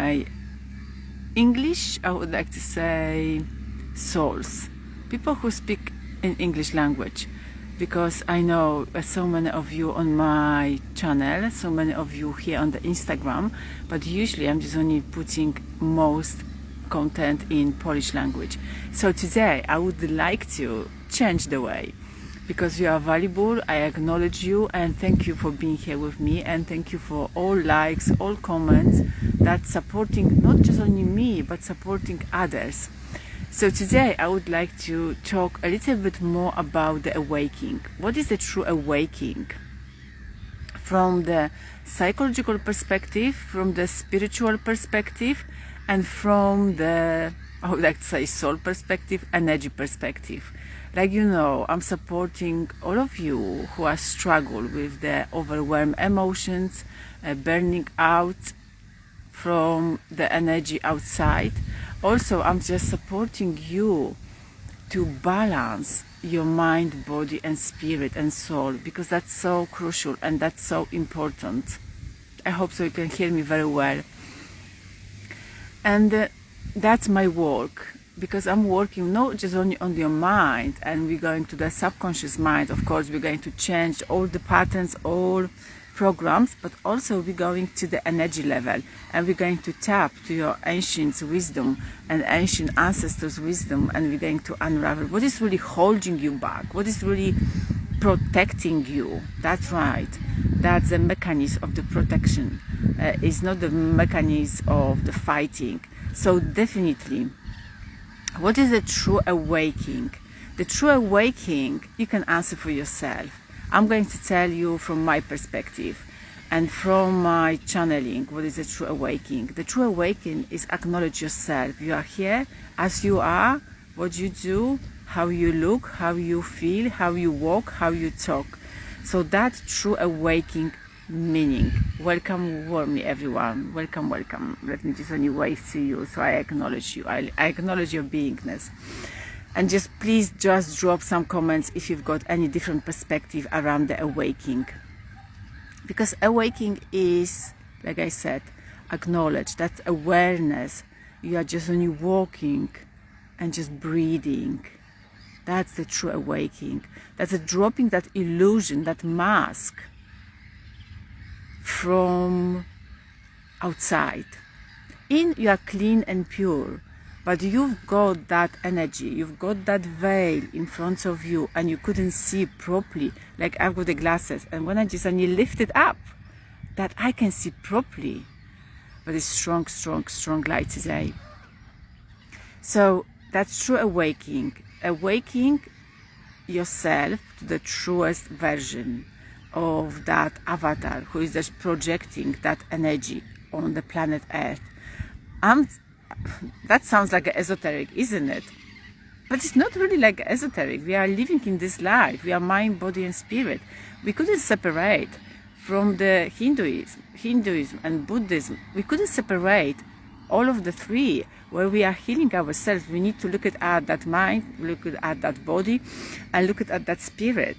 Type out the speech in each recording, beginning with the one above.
my English, I would like to say souls, people who speak in English language, because I know so many of you on my channel, so many of you here on the Instagram, but usually I'm just only putting most content in Polish language. So today I would like to change the way, because you are valuable. I acknowledge you and thank you for being here with me, and thank you for all likes, all comments that supporting not just only me but supporting others. So today I would like to talk a little bit more about the awakening. What is the true awakening? From the psychological perspective, from the spiritual perspective, and from the, I would like to say, soul perspective, energy perspective. Like, you know, I'm supporting all of you who are struggle with the overwhelmed emotions, burning out from the energy outside. Also, I'm just supporting you to balance your mind, body and spirit and soul, because that's so crucial and that's so important. I hope so you can hear me very well. And that's my work, because I'm working not just only on your mind, and we're going to the subconscious mind. Of course, we're going to change all the patterns, all programs, but also we're going to the energy level, and we're going to tap to your ancient wisdom and ancient ancestors' wisdom, and we're going to unravel what is really holding you back, what is really protecting you. That's right, that's the mechanism of the protection. It's not the mechanism of the fighting. So definitely, what is the true awakening? The true awakening, you can answer for yourself. I'm going to tell you from my perspective and from my channeling what is the true awakening. The true awakening is acknowledge yourself. You are here as you are, what you do, how you look, how you feel, how you walk, how you talk. So that's true awakening meaning. Welcome warmly, everyone. Welcome, welcome. Let me just only wave to you, so I acknowledge you. I acknowledge your beingness. And just please just drop some comments if you've got any different perspective around the awakening. Because awakening is, like I said, acknowledge, that's awareness. You are just only walking and just breathing. That's the true awakening. That's a dropping that illusion, that mask from outside. In, you are clean and pure, but you've got that energy, you've got that veil in front of you, and you couldn't see properly. Like I've got the glasses, and when I just only lift it up, that I can see properly. But it's strong, strong, strong light today. So that's true awakening. Awakening yourself to the truest version of that avatar who is just projecting that energy on the planet Earth. That sounds like esoteric, isn't it? But it's not really like esoteric. We are living in this life. We are mind, body and spirit. We couldn't separate from the Hinduism and Buddhism. We couldn't separate all of the three. Where we are healing ourselves, we need to look at that mind, look at that body, and look at that spirit.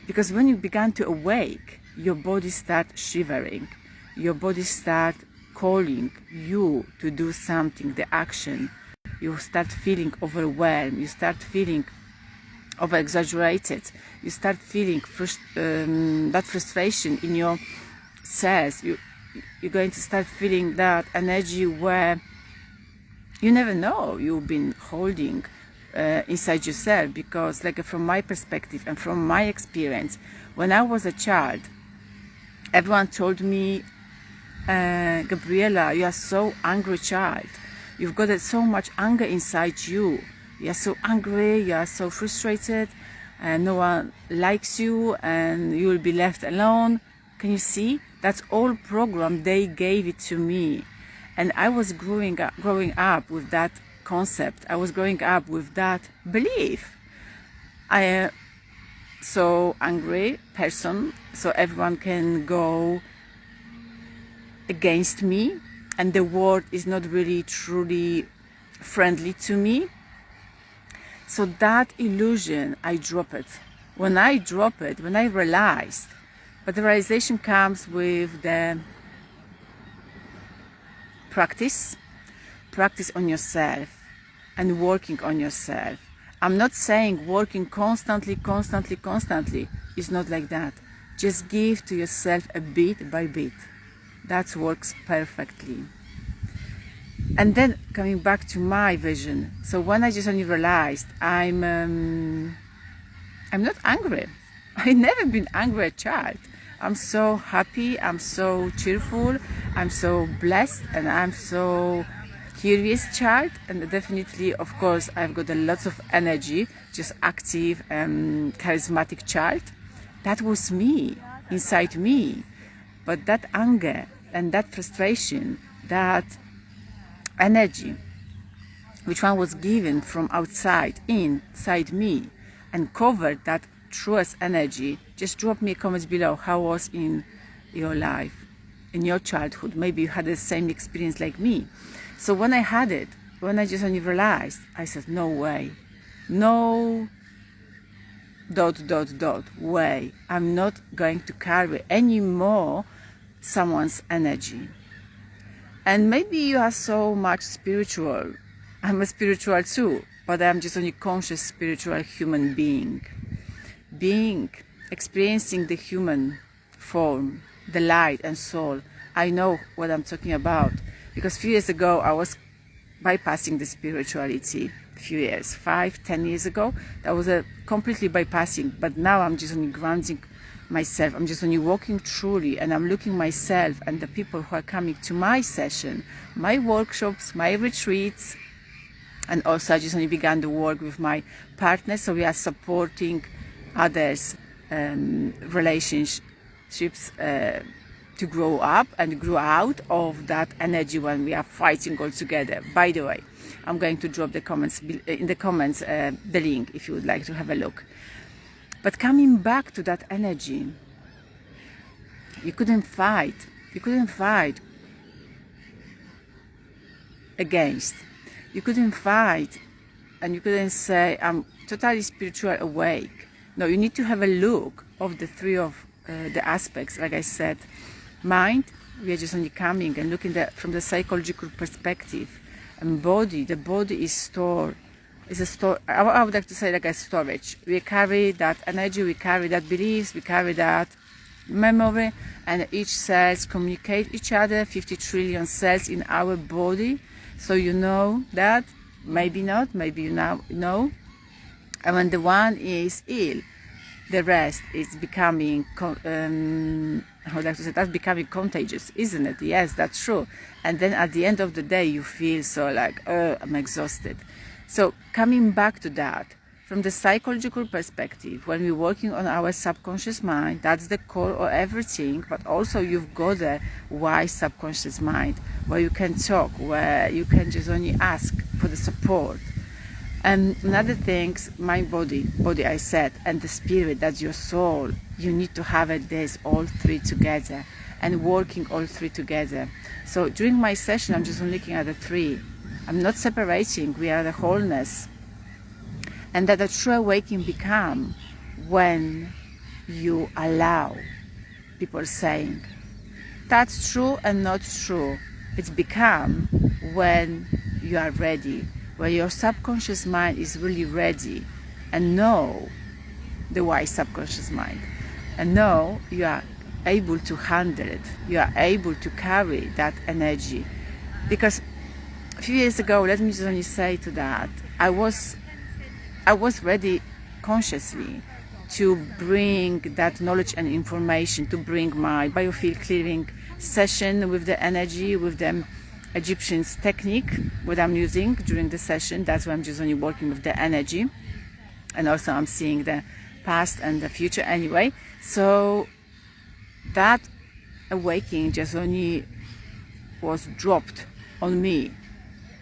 Because when you begin to awake, your body starts shivering. Your body starts calling you to do something, the action. You start feeling overwhelmed. You start feeling over-exaggerated. You start feeling that frustration in your cells. You're going to start feeling that energy where you never know you've been holding inside yourself. Because, like, from my perspective and from my experience, when I was a child, everyone told me, Gabriela, you are so angry child. You've got so much anger inside you. You are so angry, you are so frustrated, and no one likes you, and you will be left alone. Can you see? That's all program they gave it to me. And I was growing up with that concept. I was growing up with that belief. I am so angry person, so everyone can go against me, and the world is not really truly friendly to me. So that illusion, I drop it. When I drop it, when I realized, but the realization comes with the practice on yourself and working on yourself. I'm not saying working constantly. It's not like that. Just give to yourself a bit by bit. That works perfectly. And then coming back to my vision. So when I just only realized I'm not angry. I never been angry as a child. I'm so happy, I'm so cheerful, I'm so blessed, and I'm so curious child. And definitely, of course, I've got a lot of energy, just active and charismatic child. That was me, inside me. But that anger and that frustration, that energy, which one was given from outside, inside me, and covered that truest energy. Just drop me a comment below how was in your life, in your childhood. Maybe you had the same experience like me. So when I had it, when I just only realized, I said, no way, no ... way. I'm not going to carry any more someone's energy. And maybe you are so much spiritual. I'm a spiritual too, but I'm just only conscious spiritual human being, experiencing the human form, the light and soul. I know what I'm talking about, because a few years ago I was bypassing the spirituality. A few years, 5-10 years ago, that was a completely bypassing. But now I'm just only grounding myself. I'm just only walking truly, and I'm looking myself and the people who are coming to my session, my workshops, my retreats. And also I just only began to work with my partner, so we are supporting others' relationships to grow up and grow out of that energy when we are fighting all together. By the way, I'm going to drop the comments in the comments the link if you would like to have a look. But coming back to that energy, you couldn't fight against. You couldn't fight, and you couldn't say, I'm totally spiritual awake. No, you need to have a look of the three of the aspects. Like I said, mind, we are just only coming and looking at from the psychological perspective. And body, the body is store. Is a store. I would like to say like a storage. We carry that energy, we carry that beliefs, we carry that memory, and each cells communicate each other. 50 trillion cells in our body. So you know that, maybe not, maybe you now know. And when the one is ill, the rest is becoming, how would I like to say, that's becoming contagious, isn't it? Yes, that's true. And then at the end of the day, you feel so like, I'm exhausted. So coming back to that, from the psychological perspective, when we're working on our subconscious mind, that's the core of everything. But also you've got a wise subconscious mind, where you can talk, where you can just only ask for the support. And another things, mind, body I said, and the spirit, that's your soul. You need to have it, there's all three together, and working all three together. So during my session, I'm just looking at the three. I'm not separating, we are the wholeness. And that a true awakening become when you allow people saying, that's true and not true. It's become when you are ready, where your subconscious mind is really ready and know the wise subconscious mind. And know you are able to handle it. You are able to carry that energy. Because a few years ago, let me just only say to that, I was ready consciously to bring that knowledge and information, to bring my biofield clearing session with the energy, with the Egyptian's technique, what I'm using during the session. That's why I'm just only working with the energy. And also I'm seeing the past and the future anyway. So that awakening just only was dropped on me.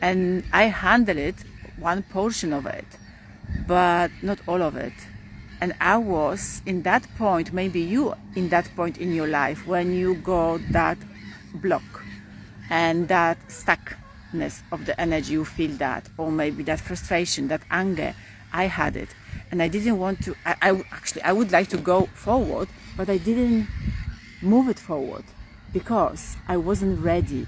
And I handled it, one portion of it, but not all of it. And I was in that point, maybe you in that point in your life, when you got that block and that stuckness of the energy, you feel that, or maybe that frustration, that anger. I had it, and I didn't want to, I would like to go forward, but I didn't move it forward. because I wasn't ready.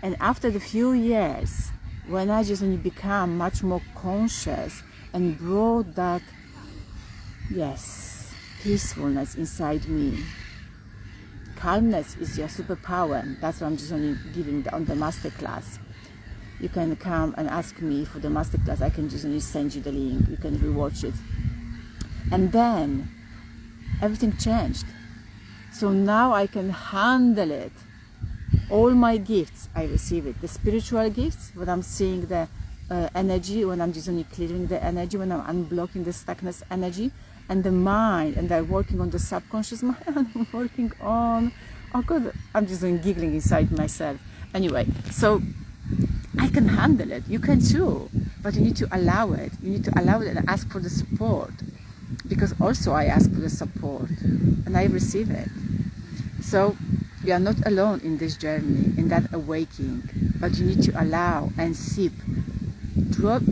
And after the few years, when I just only become much more conscious and brought that, yes, peacefulness inside me. Calmness is your superpower. That's what I'm just only giving on the masterclass. You can come and ask me for the masterclass. I can just only send you the link. You can rewatch it. And then everything changed. So now I can handle it. All my gifts, I receive it. The spiritual gifts, when I'm seeing the energy, when I'm just only clearing the energy, when I'm unblocking the stuckness energy, and the mind, and I'm working on the subconscious mind, I'm working on, oh God, I'm just giggling inside myself. Anyway, so I can handle it. You can too, but you need to allow it. You need to allow it and ask for the support, because also I ask for the support and I receive it. So you are not alone in this journey, in that awakening, but you need to allow and sip, drip,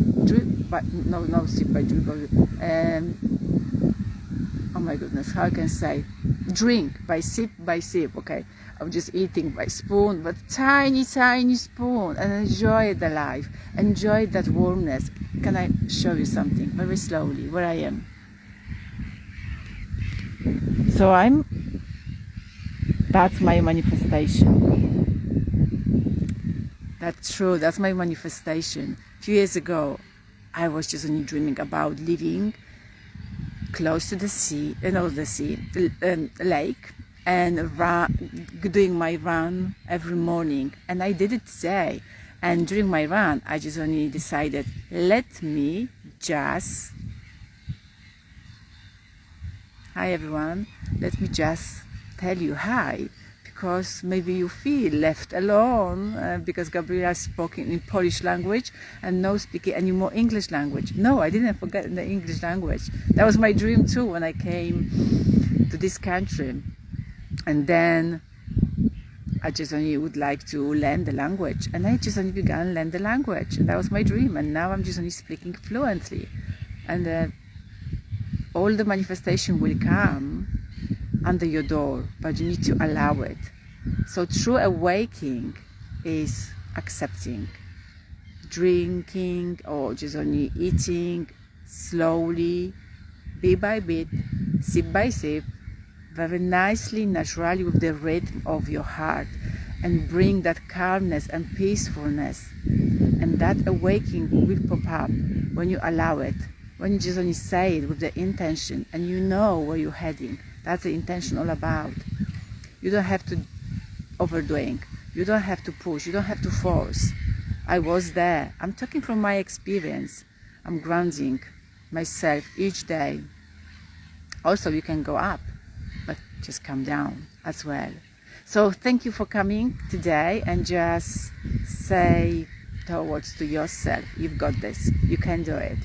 but no sip by drip. Oh my goodness, how I can say, drink by sip, okay? I'm just eating by spoon, but tiny spoon, and enjoy the life, enjoy that warmness. Can I show you something very slowly, where I am? So that's my manifestation. That's true, that's my manifestation. A few years ago, I was just only dreaming about living close to the sea, lake, and doing my run every morning. And I did it today. And during my run, I just only decided, let me just, hi everyone, let me just tell you hi, because maybe you feel left alone because Gabriela spoke in Polish language and no speaking any more English language. No, I didn't forget the English language. That was my dream too when I came to this country. And then I just only would like to learn the language, and I just only began to learn the language, and that was my dream. And now I'm just only speaking fluently, and all the manifestation will come under your door, but you need to allow it. So true awakening is accepting, drinking or just only eating slowly, bit by bit, sip by sip, very nicely, naturally, with the rhythm of your heart, and bring that calmness and peacefulness. And that awakening will pop up when you allow it, when you just only say it with the intention and you know where you're heading. That's the intention all about. You don't have to overdoing. You don't have to push. You don't have to force. I was there. I'm talking from my experience. I'm grounding myself each day. Also, you can go up, but just come down as well. So thank you for coming today, and just say towards to yourself, you've got this. You can do it.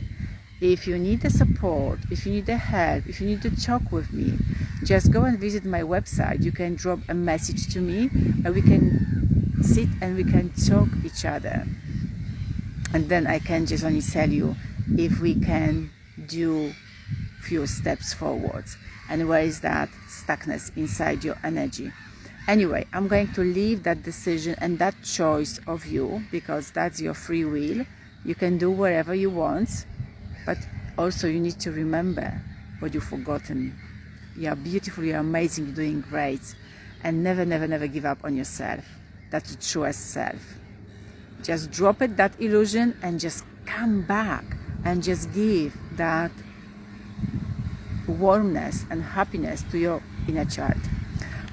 If you need the support, if you need the help, if you need to talk with me, just go and visit my website. You can drop a message to me, and we can sit and we can talk each other. And then I can just only tell you if we can do few steps forwards, and where is that stuckness inside your energy. Anyway, I'm going to leave that decision and that choice of you, because that's your free will. You can do whatever you want. But also you need to remember what you've forgotten. You are beautiful, you are amazing, you're doing great. And never, never, never give up on yourself. That's the truest self. Just drop it, that illusion, and just come back and just give that warmness and happiness to your inner child.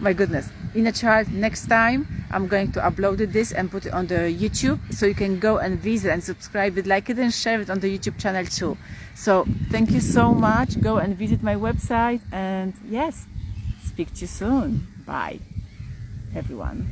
My goodness, inner child, next time I'm going to upload this and put it on the YouTube, so you can go and visit and subscribe it, like it, and share it on the YouTube channel too. So thank you so much. Go and visit my website, and yes, speak to you soon. Bye everyone.